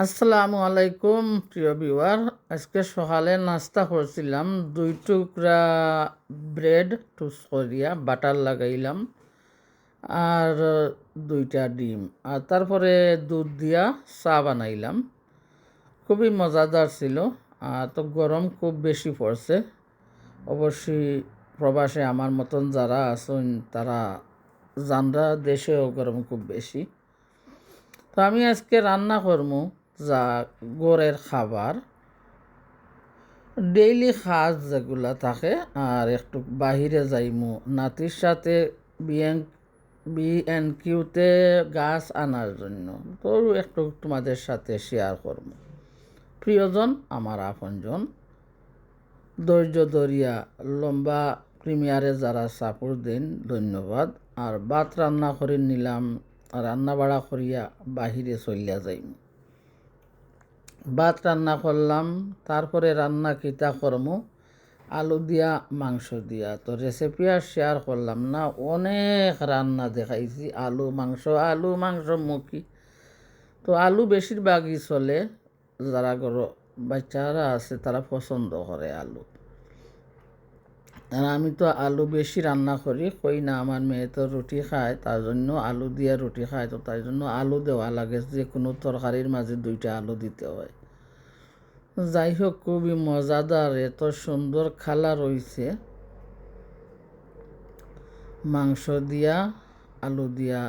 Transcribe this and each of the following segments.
আসসালামু আলাইকুম প্রিয় ভিউয়ার। আজকে সকালে নাস্তা করছিলাম, 2 টুকরা ব্রেড টোস্ট করিয়া বাটার লাগাইলাম আর 2টা ডিম, আর তারপরে দুধ দিয়া চা বানাইলাম। খুবই মজাদার ছিল। তো গরম খুব বেশি পড়ছে। অবশ্যই প্রবাসে আমার মতন যারা আছেন তারা জানরা, দেশেও গরম খুব বেশি। তো আমি আজকে রান্না করবো যা গড়ের খাবার, ডেইলি কাজ যেগুলা থাকে, আর একটু বাহিরে যাইমু নাতির সাথে বিএনকিউতে গাছ আনার জন্য। তো একটু তোমাদের সাথে শেয়ার করব। প্রিয়জন, আমার আপনজন, ধৈর্য ধরিয়া লম্বা প্রিমিয়ারে যারা সাপোর্ট দেন ধন্যবাদ। আর ভাত রান্না করে নিলাম, রান্না বাড়া করিয়া বাহিরে চলিয়া যাইম। ভাত রান্না করলাম, তারপরে রান্না কিতা করমু আলু দিয়া মাংস দিয়া। তো রেসিপি আর শেয়ার করলাম না, অনেক রান্না দেখাইছি আলু মাংস মুখি। তো আলু বেশিরভাগই চলে, যারা বাচ্চারা আছে তারা পছন্দ করে আলু। আর আমি তো আলু বেশি রান্না করি, কই না আমার মেয়ে তো রুটি খায়, তার জন্য আলু দিয়ে রুটি খায়, তো তাই জন্য আলু দেওয়া লাগে, যে কোনো তরকারির মাঝে 2টা আলু দিতে হয়। যাই হোক, খুবই মজাদার, এত সুন্দর খালা রয়েছে মাংস দিয়া আলু দিয়া।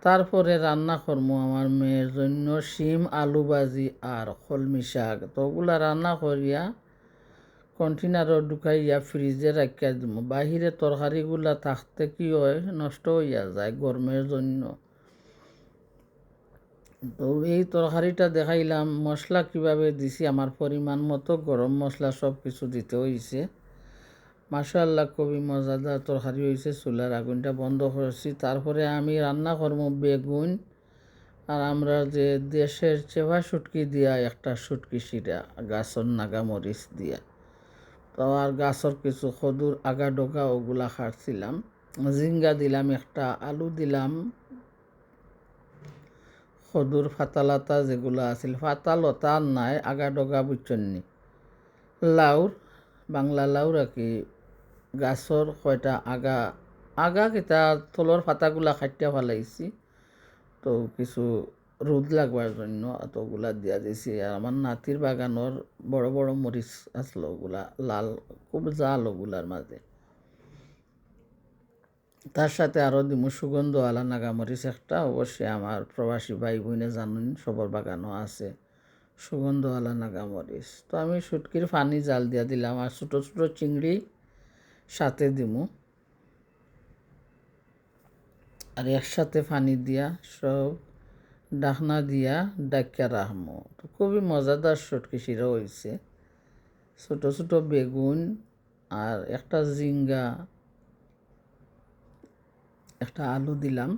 তারপরে রান্না করবো আমার মেয়ের জন্য শিম আলু ভাজি আর কলমি শাক। তো ওগুলা রান্না করিয়া কন্টেনারও ঢুকাইয়া ফ্রিজে রাখিয়া দিব। বাহিরে তরকারিগুলা থাকতে কি হয়, নষ্ট হইয়া যায় গরমের জন্য। তো এই তরকারিটা দেখাইলাম, মশলা কিভাবে দিছি, আমার পরিমাণ মতো গরম মশলা সব কিছু দিতে হয়েছে। মাশাআল্লাহ, খুবই মজাদার তরকারি হয়েছে। চুলার আগুনটা বন্ধ করেছি। তারপরে আমি রান্না করবো বেগুন, আর আমরা যে দেশের চেপা শুটকি দিয়া একটা শুটকি শিরা, গাছর নাগা মরিচ দিয়া। তো আর গাছর কিছু খদুর আগা ডোকা ওগুলা খাটছিলাম। জিঙ্গা দিলাম একটা, আলু দিলাম, খদুর ফাতালাতা যেগুলো আছিল, ফাতালতা নাই, আগা ডগা বুঝছন্নি, লাউর, বাংলা লাউর আর কি, গাছর কয়টা আগা কিতা তলর পাতাগুলা খাটিয়া ফেলাইছি। তো কিছু রোদ লাগবার জন্য অতগুলা দিয়া দিছি। আর আমার নাতির বাগানোর বড় বড় মরিচ আসলো, ওগুলা লাল, খুব জাল ওগুলার মাঝে। তার সাথে আরও দিমু সুগন্ধওয়ালা নাগামরিচ একটা। অবশ্যই আমার প্রবাসী ভাই বোনে জানুন, সবার বাগানও আছে সুগন্ধওয়ালা নাগামরিচ। তো আমি শুটকির পানি জাল দিয়া দিলাম, আর ছোটো ছোটো চিংড়ি সাথে দিমু, আর একসাথে পানি দিয়া সব ডাকনা দিয়া ডাকিয়া রাখমু। তো খুবই মজাদার শুটকি শিরা হয়েছে। ছোটো ছোটো বেগুন আর একটা জিঙ্গা, একটা আলু দিলাম,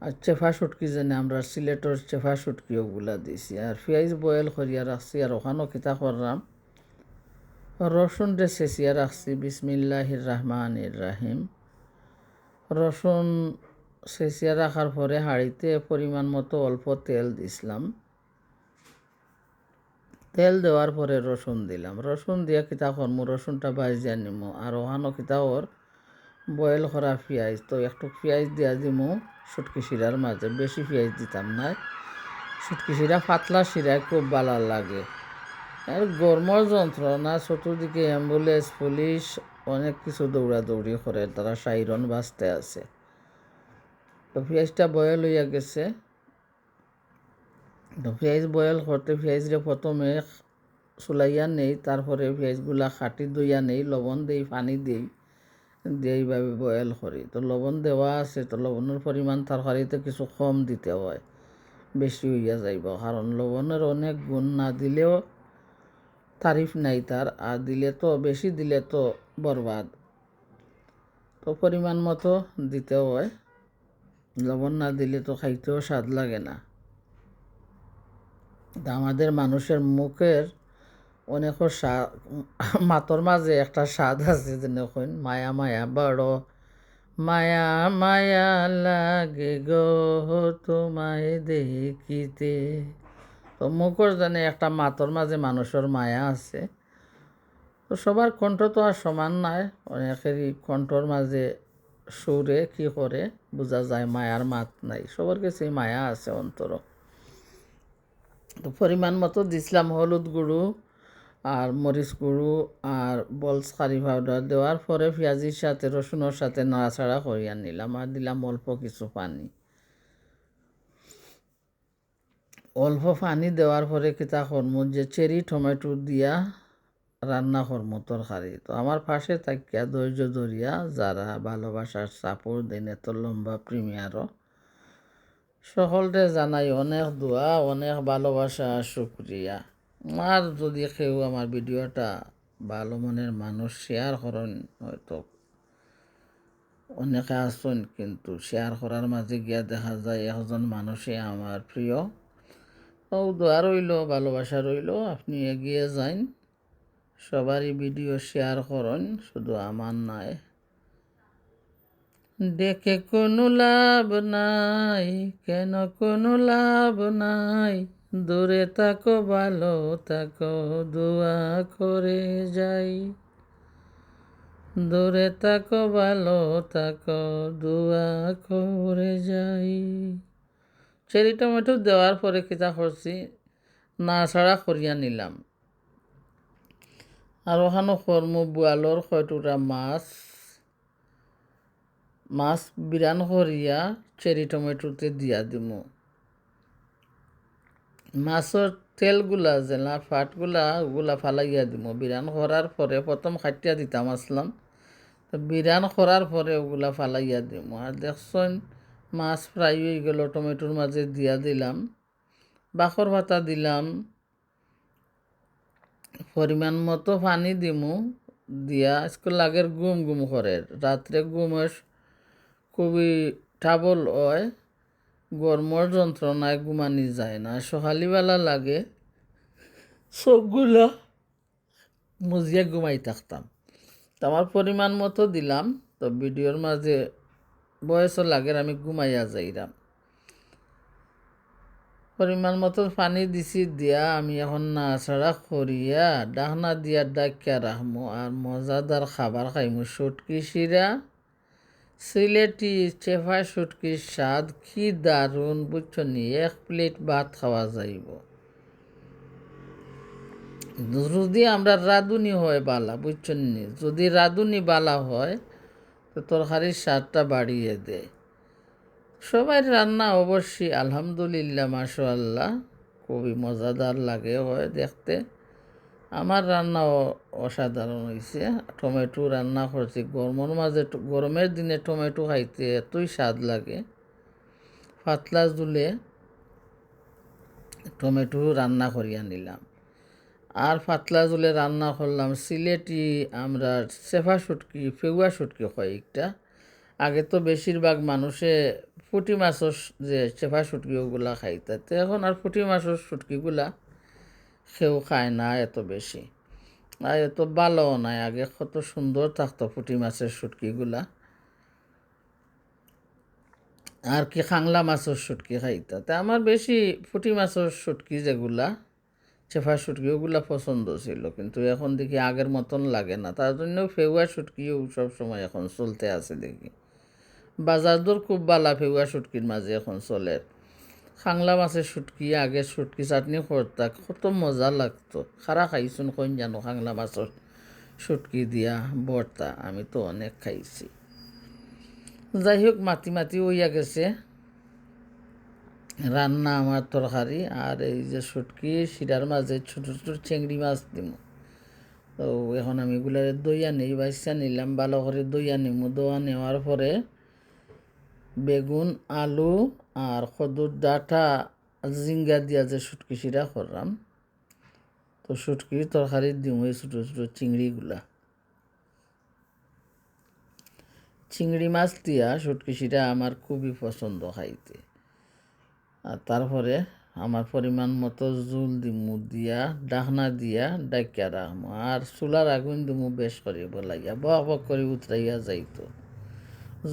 আর চেফা শুটকি যেন আমরা সিলেটর চেফা শুটকি ওগুলা দিছি, আর পেঁয়াজ বয়েল করিয়া রাখছি। আর ওখানেও কিতা করলাম, রসুন রে চেঁচিয়া রাখছি। বিসমিল্লাহির রহমানির রাহিম। রসুন চেঁচিয়া রাখার পরে হাঁড়িতে পরিমাণ মতো অল্প তেল দিছিলাম। তেল দেওয়ার পরে রসুন দিলাম, রসুন দিয়া কিতা করমু, রসুনটা ভাজিয়া নিমু। আর ওখানো কিতা ওর বয়েল করা পেঁয়াজ, তো একটু পেঁয়াজ দিয়া দিমু শুটকি শিরার মাঝে, বেশি পেঁয়াজ দিতাম না। শুটকি শিরা পাতলা শিরায় খুব ভালো লাগে। আর গরমর যন্ত্রণা, চতুর্দিকে অ্যাম্বুলেন্স, পুলিশ, অনেক কিছু দৌড়াদৌড়ি করে, তারা সাইরন বাজতে আছে। তো পেঁয়াজটা বয়েল হইয়া গেছে। তো পেঁয়াজ বয়েল করতে পেঁয়াজরে প্রথমে চুলাইয়া নেই, তারপরে পেঁয়াজগুলা কাটি দইয়া নেই, লবণ দেই, পানি দেই, দিয়ে এইভাবে বয়েল করি। তো লবণ দেওয়া আছে, তো লবণের পরিমাণ তরকারিতে কিছু কম দিতে হয়, বেশি হইয়া যাইব, কারণ লবণের অনেক গুণ, না দিলেও তারিফ নাই তার, আর দিলে তো বেশি দিলে তো বরবাদ। তো পরিমাণ মতো দিতে হয়, লবণ না দিলে তো খাইতেও স্বাদ লাগে না। তা আমাদের মানুষের মুখের অনেকও মাতর মাঝে একটা স্বাদ আছে, যেন মায়া মায়া বড় মায়া মায়া লাগে গো তোমায় দেখিতে। তো মুখর জানে একটা মাতর মাঝে মানুষের মায়া আছে। তো সবার কণ্ঠ তো আর সমান নাই, অনেকেরই কণ্ঠর মাঝে সুরে কি করে বোঝা যায় মায়ার মাত নাই, সবার কাছেই মায়া আছে অন্তর। তো পরিমাণ মতো দিছিলাম হলুদ গুঁড়ো আর মরিচ গুঁড়ো আর বলস কারি পাউডার। দেওয়ার পরে পেঁয়াজির সাথে রসুনের সাথে নাড়াচাড়া করিয়া নিলাম আর দিলাম অল্প কিছু পানি। অল্প পানি দেওয়ার পরে কিতা করমু যে চেরি টমেটো দিয়া রান্না করমু তরকারি। তো আমার পাশে থাকিয়া ধৈর্য ধরিয়া যারা ভালোবাসার সাপোর্ট দেন এত লম্বা প্রিমিয়ারও, সকলকে জানাই অনেক দোয়া, অনেক ভালোবাসা, শুক্রিয়া। আর যদি কেউ আমার ভিডিওটা ভালো মনের মানুষ শেয়ার করেন, হয়তো অনেকে আসছেন কিন্তু শেয়ার করার মাঝে গিয়া দেখা যায় একজন মানুষে আমার প্রিয়। ও দোয়া রইল, ভালোবাসা রইল, আপনি এগিয়ে যান, সবারই ভিডিও শেয়ার করেন, শুধু আমার নাই। দেখে কোনো লাভ নাই, কেন কোনো লাভ নাই, দূরে থাকো ভালো থাকো দোয়া করে যাই, দূরে থাকো ভালো থাকো দোয়া করে যাই। চেরি টমেটো দেওয়ার পরে কিতা করছি, নাড়াচাড়া করিয়া নিলাম। আর ওখানে করমু বোয়ালর কয়টুকরা মাছ বিরান করিয়া চেরি টমেটোতে দিয়া দিমু। মাছের তেলগুলা যেলা ফাটগুলা ওগুলা ফালাইয়া দিমু। বিরান করার পরে প্রথম খাটিয়া দিতাম আসলাম, তো বিরান করার পরে ওগুলা ফালাইয়া দিমু। আর দেখছেন মাছ ফ্রাই হয়ে গেল, টমেটোর মাঝে দিয়া দিলাম, বাখর পাতা দিলাম, পরিমাণ মতো পানি দিমু। দিয়া স্কুল লাগের গুম গুম করে, রাত্রে ঘুমের খুবই টাবল হয়, গরমর যন্ত্রণায় ঘুমানি যায় না, সকালবেলা লাগে সবগুলা মুজিয়া ঘুমাই থাকতাম। তো আমার পরিমাণ মতো দিলাম, তো ভিডিওর মাঝে বয়সও লাগে আমি ঘুমাইয়া যাইরাম। পরিমাণ মতো পানি দিছি, দিয়া আমি এখন নাড়াচাড়া করিয়া ডাকনা দিয়া ডাকিয়া রাখমু আর মজাদার খাবার খাইমু। শুটকি শিরা, সিলেটি চেফা শুটকির স্বাদ কি দারুণ বুঝছো নি, 1 প্লেট ভাত খাওয়া যাইব। যদি আমরা রাঁধুনি হয় বালা, বুঝছো নি, যদি রাঁধুনি বালা হয় তো তরকারির স্বাদটা বাড়িয়ে দেয়। সবাই রান্না অবশ্যই আলহামদুলিল্লাহ মাশাআল্লাহ খুবই মজাদার লাগে হয় দেখতে। আমার রান্নাও অসাধারণ হয়েছে। টমেটো রান্না করছি গরমের মাঝে, গরমের দিনে টমেটো খাইতে এতই স্বাদ লাগে। পাতলা জুলে টমেটো রান্না করিয়া নিলাম। আর পাতলা জুলে রান্না করলাম সিলেটি আমরা চেফা শুটকি, ফেগুয়া শুটকি কয়েকটা। আগে তো বেশিরভাগ মানুষে পুঁটি মাছের যে চেফা শুটকি ওগুলা খাইতে, তো এখন আর পুঁটি মাছের শুটকিগুলা কেউ খায় না এত বেশি, আর এত ভালোও নাই। আগে কত সুন্দর থাকতো পুঁটি মাছের শুটকিগুলা। আর কি খাংলা মাছের শুটকি খাইতা, তা আমার বেশি পুঁটি মাছের শুটকি যেগুলা চেফা শুটকি ওগুলা পছন্দ ছিল, কিন্তু এখন দেখি আগের মতন লাগে না। তার জন্য ফেগুয়া শুটকিও সবসময় এখন চলতে আছে দেখি। বাজার দর খুব বালা ফেগুয়া শুটকির মাঝে এখন চলে। খাংলা মাছের শুটকি আগে শুটকি চাটনি করতা কত মজা লাগতো। খারা খাইছুন কইন জানো খাংলা মাছের শুটকি দিয়া ভর্তা, আমি তো অনেক খাইছি। যাই হোক মাতি মাতি হইয়া গেছে রান্না আমার তরকারি। আর এই যে শুটকি শিরার মাঝে ছোটো ছোটো চিংড়ি মাছ দিব। তো এখন আমি এগুলো দইয়া নিই, বাচ্চা নিলাম ভালো করে দইয়া নিমু। দোয়া নেওয়ার পরে বেগুন, আলু আর কদুর ডাঁটা, জিঙ্গা দিয়া যে শুটকি শিরা করলাম, তো শুটকির তরকারি দিমু এই ছোটো ছোটো চিংড়িগুলা। চিংড়ি মাছ দিয়া শুটকি শিরা আমার খুবই পছন্দ খাইতে। আর তারপরে আমার পরিমাণ মতো জুল দিমু, দিয়া ডাকনা দিয়া ডাকিয়া রাখমু। আর চুলার আগুন দিমু বেশ করে বলাইয়া বক বক করে উতরাইয়া যাইতো।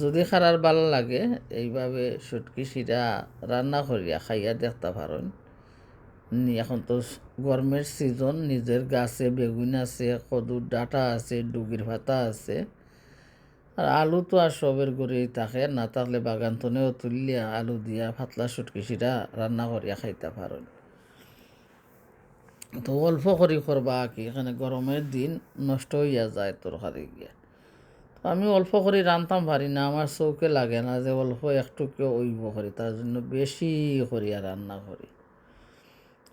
যদি খারার ভালো লাগে এইভাবে শুটকি শিরা রান্না করিয়া খাইয়া দেখতে পারেন। এখন তো গরমের সিজন, নিজের গাছে বেগুন আছে, কদুর ডাঁটা আছে, ডুগির পাতা আছে, আর আলু তো আর সবের গড়েই থাকে, না থাকলে বাগান তনেও তুললিয়া আলু দিয়া পাতলা শুটকি শিরা রান্না করিয়া খাইতে পারেন। তো অল্প করে করবা কি, এখানে গরমের দিন নষ্ট হইয়া যায় তরকারি গিয়া। তো আমি অল্প করে রান্তাম পারি না, আমার চৌকে লাগে না যে অল্প একটু কেউ ওইব করি, তার জন্য বেশি করিয়া রান্না করি।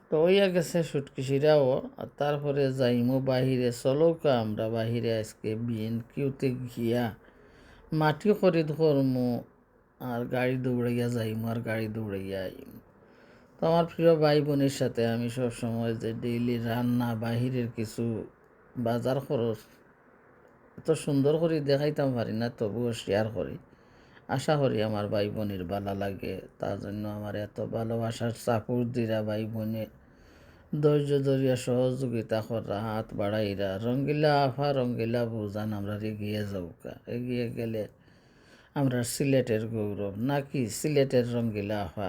তো হইয়া গেছে শুটকি শিরাও। আর তারপরে যাইমো বাহিরে, চলৌকা আমরা বাহিরে আজকে বিএন কিউতে গিয়া মাটি খরিদ করমু, আর গাড়ি দৌড়াইয়া যাইমু আর গাড়ি দৌড়াইয়া আইমু। তো আমার প্রিয় ভাই বোনের সাথে আমি সবসময় যে ডেইলি রান্না বাহিরের কিছু বাজার খরচ এত সুন্দর করে দেখাইতাম পারি না, তবুও শেয়ার করি। আশা করি আমার ভাই বোনের ভালো লাগে, তার জন্য আমার এত ভালোবাসার সাপোর্ট দিরা ভাই বোনে ধৈর্য ধরিয়া সহযোগিতা করা, হাত বাড়াইরা। রঙ্গিলা আফা রঙ্গিলা বুজান আমরা এগিয়ে যাউকা, এগিয়ে গেলে আমরা সিলেটের গৌরব নাকি সিলেটের রঙ্গিলা আফা।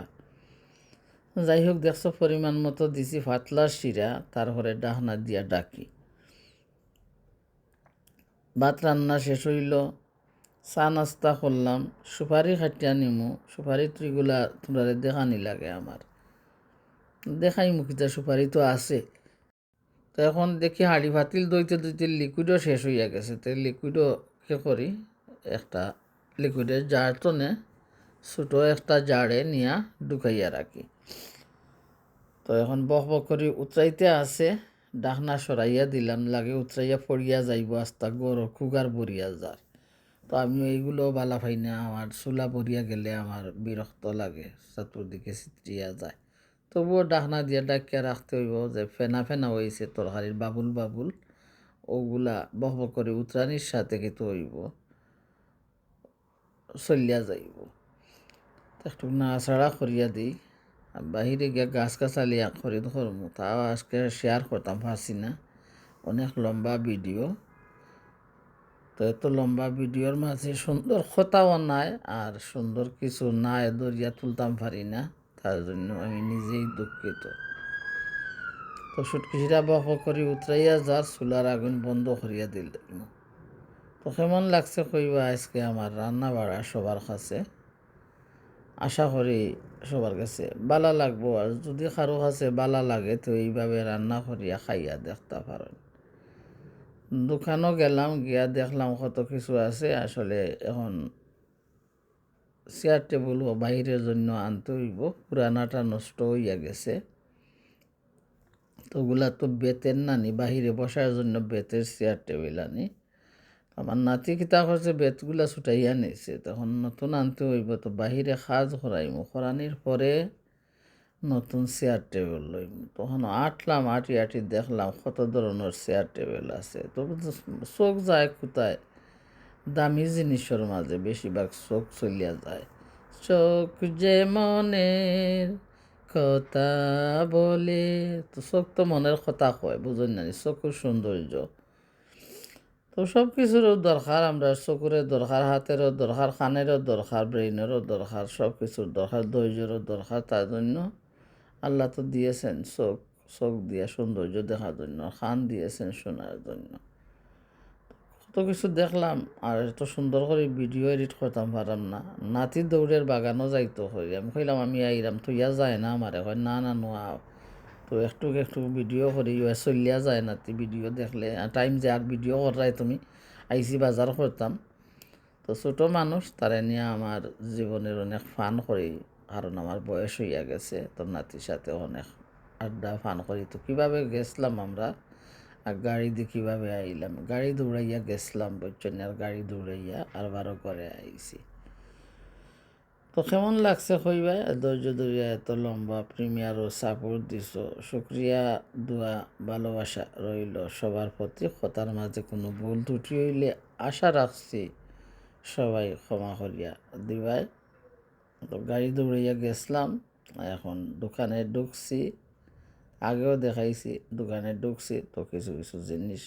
যাই হোক, দেখছো পরিমাণ মতো দিছি পাতলা শিরা, তারপরে ডাহনা দিয়া ডাকি। ভাত রান্না শেষ হইল, চা নাস্তা করলাম, সুপারি খাটিয়া নিমু। সুপারি ত্রিগুলা তোমরা দেখানি লাগে আমার, দেখাই মুখিতা সুপারি তো আছে। তো এখন দেখি হাঁড়ি ভাতিল দইতে দইতে লিকুইডও শেষ হইয়া গেছে। তো লিকুইডও কী করি, একটা লিকুইডের জার তো নে, ছোটো একটা জারে নিয়া ঢুকাইয়া রাখি। তো এখন বক বক করে উতরাইতে আছে, ডাকনা সরাইয়া দিলাম, লাগে উতরাইয়া পড়িয়া যাইব আস্তা গরো খুগার বরিয়া যার। তো আমি এইগুলো বালা পাই না, আমার চুলা পরিয়া গেলে আমার বিরক্ত লাগে, চতুর্দিকে ছিট্রিয়া যায়। তবুও ডাকনা দিয়ে ডাকিয়া রাখতে হইব, যে ফেনা ফেনা হয়েছে তরকারির বাবুল বাবুল, ওগুলা বক বক করে উতরানির সাথে কিন্তু হইব, চলিয়া যাইব। একটু নাড়াচাড়া করিয়া দিই। বাহিরে গিয়া গাছ গাছালি খরিদ করমু, তাও আজকে শেয়ার করতাম পারছি না, অনেক লম্বা ভিডিও। তো এত লম্বা ভিডিওর মাঝে সুন্দর কথাও নাই, আর সুন্দর কিছু নাই দরিয়া তুলতাম পারি না, তার জন্য আমি নিজেই দুঃখিত। তো সুটকিটা বক করি উতরাইয়া যার, চুলার আগুন বন্ধ করিয়া দিলাম। তো কেমন লাগছে কইবা আজকে আমার রান্না বাড়া সবার কাছে। আশা করি সবার কাছে বালা লাগবো, আর যদি কারো কাছে বালা লাগে তো এইভাবে রান্না করিয়া খাইয়া দেখতে পারেন। দোকানও গেলাম, গিয়া দেখলাম কত কিছু আছে। আসলে এখন চেয়ার টেবিল বাইরের জন্য আনতে হইব, পুরানাটা নষ্ট হইয়া গেছে। তো ওগুলা তো বেতের নানি, বাহিরে বসার জন্য বেতের চেয়ার টেবিল আনি। আমার নাতি কিতা করছে, বেতগুলা ছুটাইয়া নিছে, তখন নতুন আনতে হইব। তো বাহিরে কাজ করাইমু, করানির পরে নতুন চেয়ার টেবিল লইম। তখন আটলাম, আটি আটি দেখলাম কত ধরনের চেয়ার টেবিল আছে। তবু তো চোখ যায় কোথায়, দামি জিনিসের মাঝে বেশিরভাগ চোখ চলিয়া যায়। চোখ যে মনের কথা বলে, তো চোখ তো মনের কথা কয়, বুঝুন না, চোখের সৌন্দর্য। তো সব কিছুরও দরকার, আমরা চকুরের দরকার, হাতেরও দরকার, কানেরও দরকার, ব্রেইনেরও দরকার, সব কিছুর দরকার, ধৈর্যেরও দরকার। তার জন্য আল্লাহ তো দিয়েছেন চোখ, চোখ দিয়ে সৌন্দর্য দেখার জন্য, কান দিয়েছেন শোনার জন্য। কত কিছু দেখলাম, আর এত সুন্দর করে ভিডিও এডিট করতাম পারাম না। নাতি দৌড়ের বাগানও যাইতো হই, আমি কইলাম আমি আইরাম, তো ইয়া যায় না আমারে, হয় না না নোয়া। তো একটু একটু ভিডিও করি, চলিয়া যায় নাতি ভিডিও দেখলে, টাইম যে আর ভিডিও করাই তুমি, আইসি বাজার করতাম। তো ছোটো মানুষ, তারা নিয়ে আমার জীবনের অনেক ফান করি, কারণ আমার বয়স হইয়া গেছে। তো নাতির সাথে অনেক আড্ডা ফান করি। তো কীভাবে গেছিলাম আমরা, আর গাড়ি দিয়ে কীভাবে আইলাম, গাড়ি দৌড়াইয়া গেছিলাম বুঝছেন, আর গাড়ি দৌড়াইয়া আর বারো করে আইছি। তো কেমন লাগছে কইবা, ধৈর্য ধরিয়া এত লম্বা প্রিমিয়ারও সাপোর্ট দিছ, শুক্রিয়া, দোয়া ভালোবাসা রইল সবার প্রতি। কথার মাঝে কোনো ভুল ত্রুটি হইলে আশা রাখছি সবাই ক্ষমা করিয়া দিবাই। তো গাড়ি দৌড়াইয়া গেছিলাম, এখন দোকানে ঢুকছি, আগেও দেখাইছি দোকানে ঢুকছি। তো কিছু কিছু জিনিস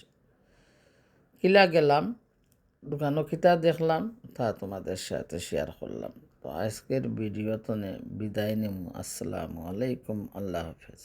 কিলা গেলাম, দোকানও কিতা দেখলাম তা তোমাদের সাথে শেয়ার করলাম। তো আজকের ভিডিও তো বিদায় নিম। আসসালামু আলাইকুম, আল্লাহ হাফেজ।